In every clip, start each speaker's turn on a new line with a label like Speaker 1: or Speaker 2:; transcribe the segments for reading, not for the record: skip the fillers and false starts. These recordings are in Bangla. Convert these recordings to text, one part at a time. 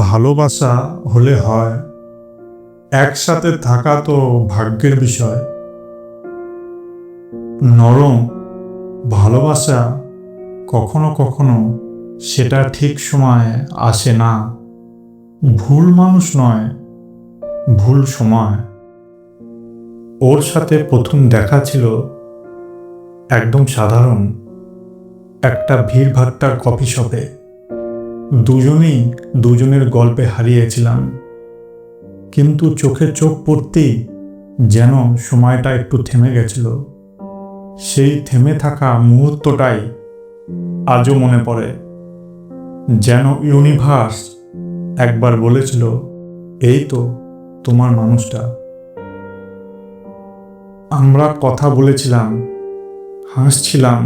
Speaker 1: ভালোবাসা হলে হয়, একসাথে থাকা তো ভাগ্যের বিষয়। নরম ভালোবাসা কখনো কখনো সেটা ঠিক সময় আসে না। ভুল মানুষ নয়, ভুল সময়। ওর সাথে প্রথম দেখা ছিল একদম সাধারণ একটা ভিড়ভাট্টার কফি শপে। দুজনেই দুজনের গল্পে হারিয়েছিলাম, কিন্তু চোখে চোখ পড়তেই যেন সময়টা একটু থেমে গেছিল। সেই থেমে থাকা মুহূর্তটাই আজও মনে পড়ে, যেন ইউনিভার্স একবার বলেছিল, এই তো তোমার মানুষটা। আমরা কথা বলেছিলাম, হাসছিলাম,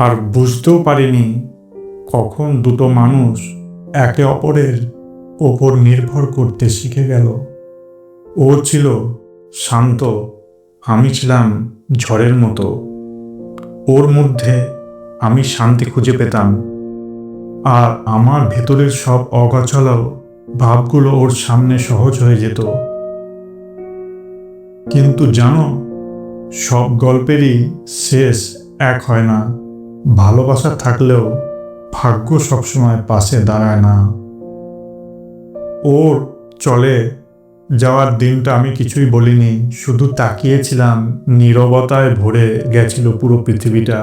Speaker 1: আর বুঝতেও পারিনি কখন দুটো মানুষ একে অপরের ওপর নির্ভর করতে শিখে গেল। ও ছিল শান্ত, আমি ছিলাম ঝড়ের মতো। ওর মধ্যে আমি শান্তি খুঁজে পেতাম, আর আমার ভেতরের সব অগোছালো ভাবগুলো ওর সামনে সহজ হয়ে যেত। কিন্তু জানো, সব গল্পেরই শেষ এক হয় না। ভালোবাসা থাকলেও ভাগ্য সবসময় পাশে দাঁড়ায় না। ওর চলে যাওয়ার দিনটা আমি কিছুই বলিনি, শুধু তাকিয়েছিলাম। নীরবতায় ভরে গেছিল পুরো পৃথিবীটা।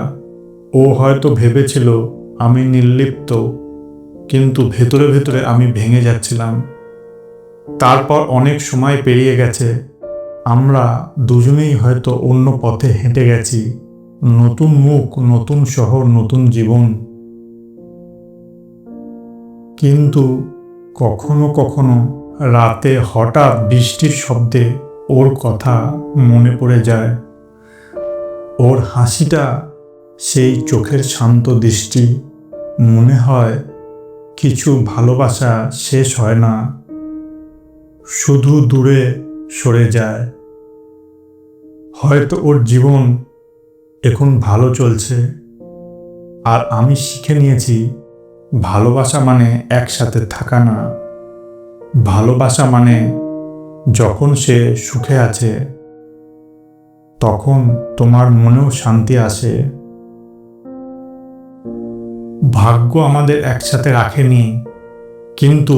Speaker 1: ও হয়তো ভেবেছিল আমি নির্লিপ্ত, কিন্তু ভেতরে ভেতরে আমি ভেঙে যাচ্ছিলাম। তারপর অনেক সময় পেরিয়ে গেছে, আমরা দুজনেই হয়তো অন্য পথে হেঁটে গেছি। নতুন মুখ, নতুন শহর, নতুন জীবন। কিন্তু কখনো কখনো রাতে হঠাৎ বৃষ্টির শব্দে ওর কথা মনে পড়ে যায়। ওর হাসিটা, সেই চোখের শান্ত দৃষ্টি। মনে হয় কিছু ভালোবাসা শেষ হয় না, শুধু দূরে সরে যায়। হয়তো ওর জীবন এখন ভালো চলছে, আর আমি শিখে নিয়েছি ভালোবাসা মানে একসাথে থাকা না। ভালোবাসা মানে যখন সে সুখে আছে, তখন তোমার মনেও শান্তি আসে। ভাগ্য আমাদের একসাথে রাখেনি, কিন্তু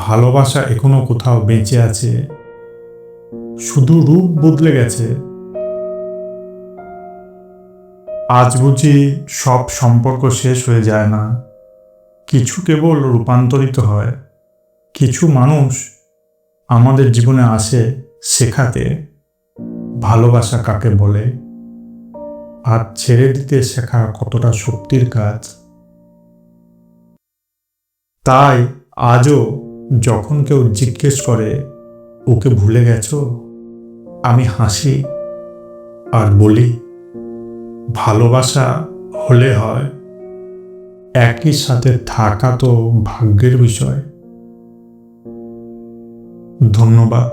Speaker 1: ভালোবাসা এখনো কোথাও বেঁচে আছে, শুধু রূপ বদলে গেছে। আজ বুঝি সব সম্পর্ক শেষ হয়ে যায় না, কিছু কেবল রূপান্তরিত হয়। কিছু মানুষ আমাদের জীবনে আসে শেখাতে ভালোবাসা কাকে বলে, আর ছেড়ে দিতে শেখা কতটা শক্তির কাজ। তাই আজও যখন কেউ জিজ্ঞেস করে ওকে ভুলে গেছো, আমি হাসি আর বলি, ভালোবাসা হলে হয়, একই সাথে থাকা তো ভাগ্যের বিষয়। ধন্যবাদ।